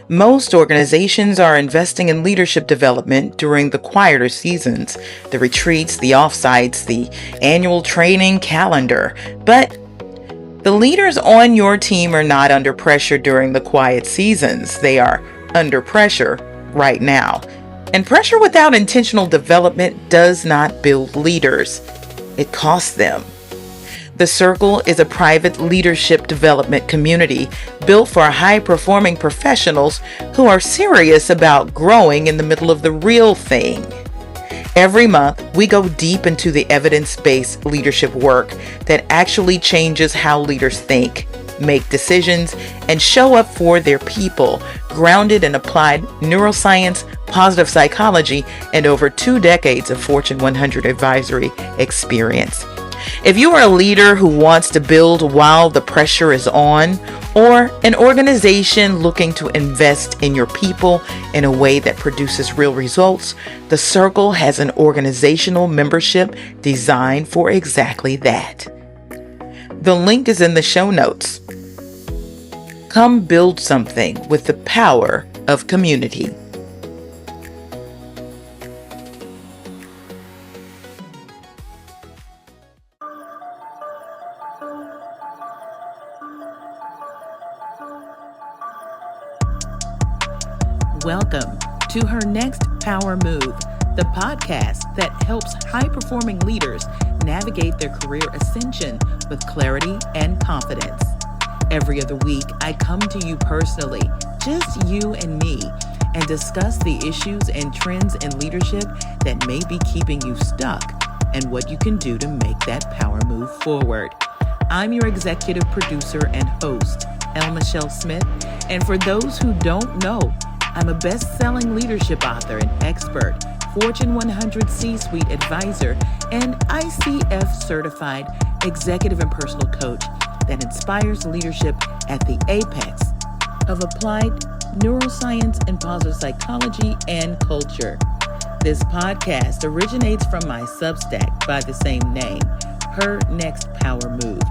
Most organizations are investing in leadership development during the quieter seasons, the retreats, the offsites, the annual training calendar. But the leaders on your team are not under pressure during the quiet seasons. They are under pressure right now. And pressure without intentional development does not build leaders. It costs them. The Circle is a private leadership development community built for high-performing professionals who are serious about growing in the middle of the real thing. Every month, we go deep into the evidence-based leadership work that actually changes how leaders think, make decisions, and show up for their people, grounded in applied neuroscience, positive psychology, and over 2 decades of Fortune 100 advisory experience. If you are a leader who wants to build while the pressure is on, or an organization looking to invest in your people in a way that produces real results, the Circle has an organizational membership designed for exactly that. The link is in the show notes. Come build something with the power of community. Welcome to Her Next Power Move, the podcast that helps high-performing leaders navigate their career ascension with clarity and confidence. Every other week, I come to you personally, just you and me, and discuss the issues and trends in leadership that may be keeping you stuck and what you can do to make that power move forward. I'm your executive producer and host, L. Michelle Smith, and for those who don't know, I'm a best-selling leadership author and expert, Fortune 100 C-suite advisor, and ICF-certified executive and personal coach that inspires leadership at the apex of applied neuroscience and positive psychology and culture. This podcast originates from my Substack by the same name, Her Next Power Move.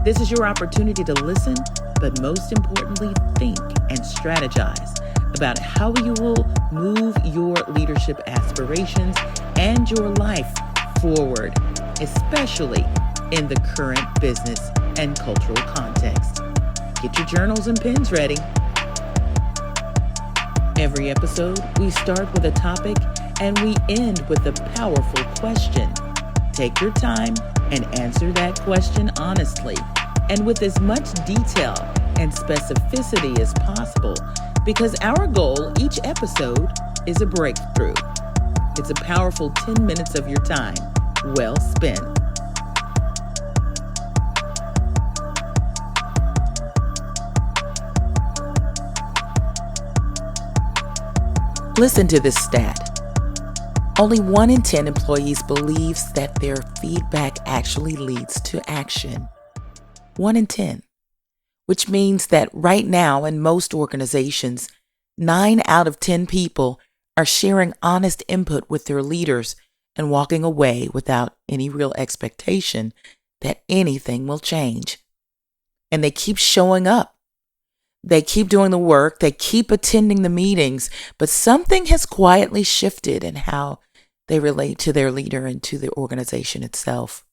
This is your opportunity to listen, but most importantly, think and strategize about how you will move your leadership aspirations and your life forward, especially in the current business and cultural context. Get your journals and pens ready. Every episode, we start with a topic and we end with a powerful question. Take your time and answer that question honestly and with as much detail and specificity as possible, because our goal each episode is a breakthrough. It's a powerful 10 minutes of your time, well spent. Listen to this stat. Only 1 in 10 employees believes that their feedback actually leads to action. 1 in 10. Which means that right now in most organizations, 9 out of 10 people are sharing honest input with their leaders and walking away without any real expectation that anything will change. And they keep showing up. They keep doing the work. They keep attending the meetings, but something has quietly shifted in how they relate to their leader and to the organization itself.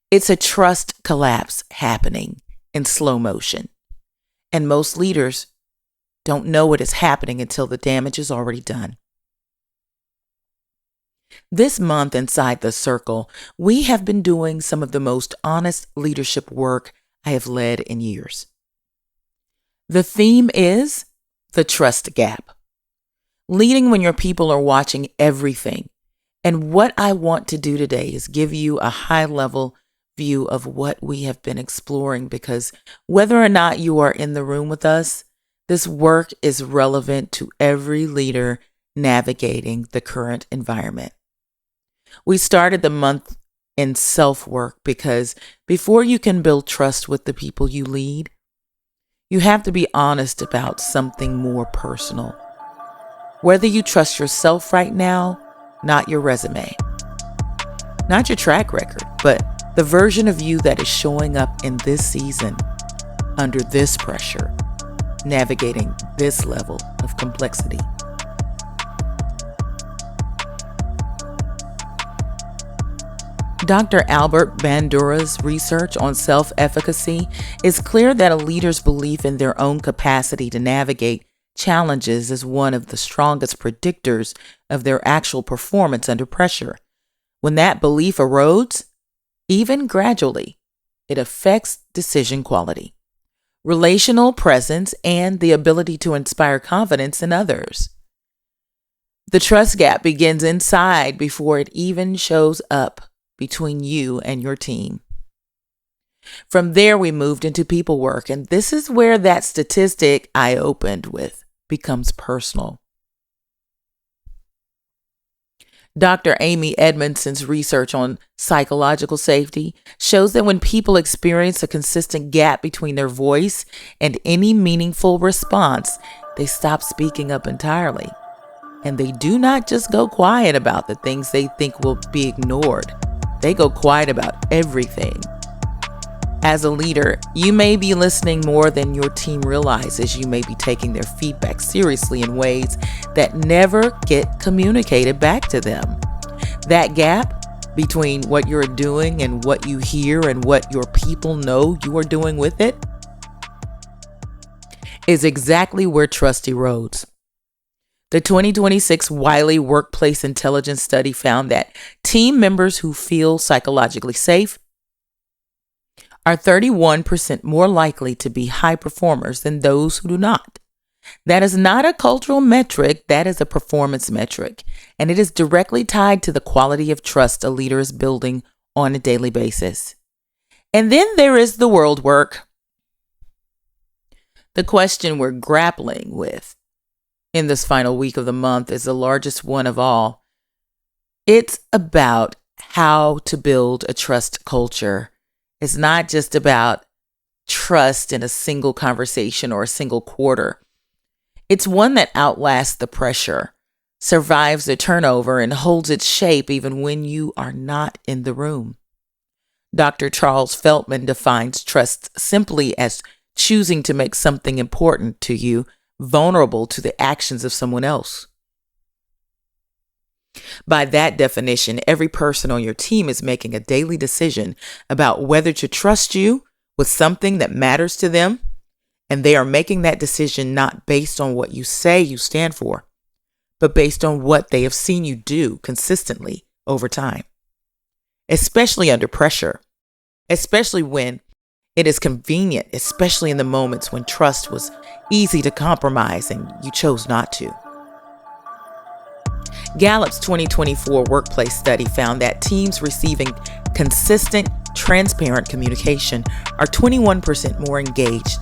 It's a trust collapse happening in slow motion. And most leaders don't know it is happening until the damage is already done. This month inside the Circle, we have been doing some of the most honest leadership work I have led in years. The theme is the trust gap. Leading when your people are watching everything. And what I want to do today is give you a high-level view of what we have been exploring, because whether or not you are in the room with us, this work is relevant to every leader navigating the current environment. We started the month in self-work because before you can build trust with the people you lead, you have to be honest about something more personal. Whether you trust yourself right now, not your resume, not your track record, but the version of you that is showing up in this season under this pressure. navigating this level of complexity. Dr. Albert Bandura's research on self-efficacy is clear that a leader's belief in their own capacity to navigate challenges is one of the strongest predictors of their actual performance under pressure. When that belief erodes, even gradually, it affects decision quality, relational presence, and the ability to inspire confidence in others. The trust gap begins inside before it even shows up between you and your team. From there, we moved into people work, and this is where that statistic I opened with becomes personal. Dr. Amy Edmondson's research on psychological safety shows that when people experience a consistent gap between their voice and any meaningful response, they stop speaking up entirely. And they do not just go quiet about the things they think will be ignored. They go quiet about everything. As a leader, you may be listening more than your team realizes. You may be taking their feedback seriously in ways that never get communicated back to them. That gap between what you're doing and what you hear and what your people know you are doing with it is exactly where trust erodes. The 2026 Wiley Workplace Intelligence Study found that team members who feel psychologically safe are 31% more likely to be high performers than those who do not. That is not a cultural metric, that is a performance metric, and it is directly tied to the quality of trust a leader is building on a daily basis. And then there is the world work. The question we're grappling with in this final week of the month is the largest one of all. It's about how to build a trust culture. It's not just about trust in a single conversation or a single quarter. It's one that outlasts the pressure, survives the turnover, and holds its shape even when you are not in the room. Dr. Charles Feltman defines trust simply as choosing to make something important to you vulnerable to the actions of someone else. By that definition, every person on your team is making a daily decision about whether to trust you with something that matters to them, and they are making that decision not based on what you say you stand for, but based on what they have seen you do consistently over time, especially under pressure, especially when it is convenient, especially in the moments when trust was easy to compromise and you chose not to. Gallup's 2024 workplace study found that teams receiving consistent, transparent communication are 21% more engaged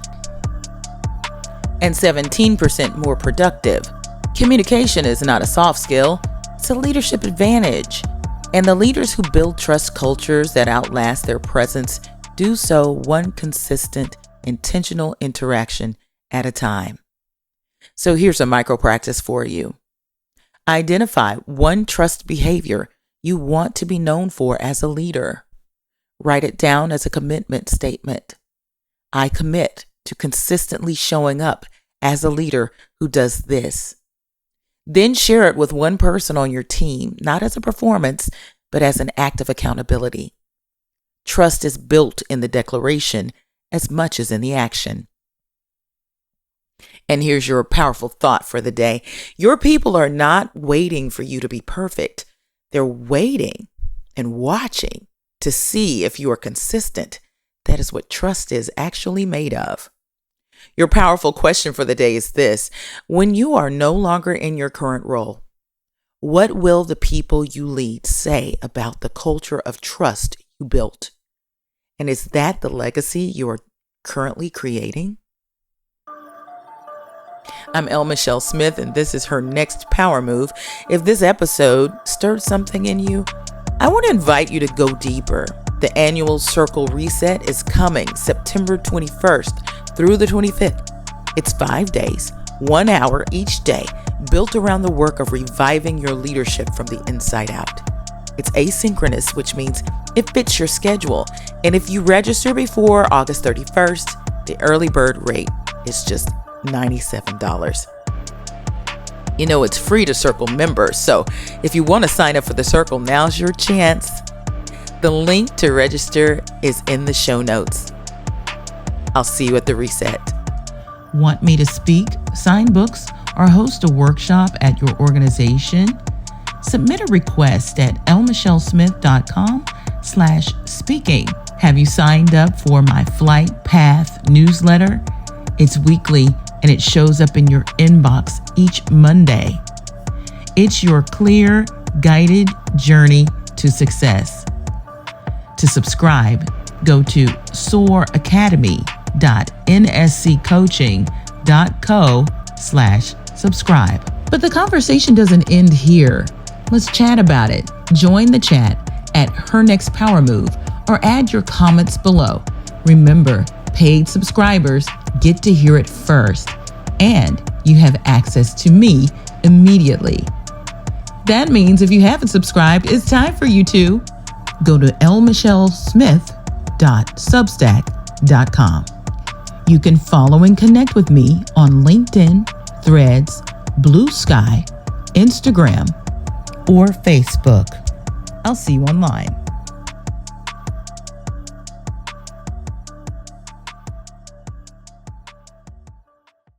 and 17% more productive. Communication is not a soft skill, it's a leadership advantage. And the leaders who build trust cultures that outlast their presence do so one consistent, intentional interaction at a time. So here's a micro practice for you. Identify one trust behavior you want to be known for as a leader. Write it down as a commitment statement. I commit to consistently showing up as a leader who does this. Then share it with one person on your team, not as a performance, but as an act of accountability. Trust is built in the declaration as much as in the action. And here's your powerful thought for the day. Your people are not waiting for you to be perfect. They're waiting and watching to see if you are consistent. That is what trust is actually made of. Your powerful question for the day is this: when you are no longer in your current role, what will the people you lead say about the culture of trust you built? And is that the legacy you are currently creating? I'm Elle Michelle Smith, and this is her next power move. If this episode stirred something in you, I want to invite you to go deeper. The annual Circle Reset is coming September 21st through the 25th. It's 5 days, 1 hour each day, built around the work of reviving your leadership from the inside out. It's asynchronous, which means it fits your schedule. And if you register before August 31st, the early bird rate is just $97. You know, it's free to Circle members, so if you want to sign up for the Circle, now's your chance. The link to register is in the show notes. I'll see you at the reset. Want me to speak, sign books, or host a workshop at your organization? Submit a request at lmichellesmith.com/speaking. Have you signed up for my Flight Path newsletter? It's weekly and it shows up in your inbox each Monday. It's your clear, guided journey to success. To subscribe, go to soaracademy.nsccoaching.co/subscribe. But the conversation doesn't end here. Let's chat about it. Join the chat at Her Next Power Move or add your comments below. Remember, paid subscribers get to hear it first, and you have access to me immediately. That means if you haven't subscribed, it's time for you to go to lmichellesmith.substack.com. You can follow and connect with me on LinkedIn, Threads, Blue Sky, Instagram, or Facebook. I'll see you online.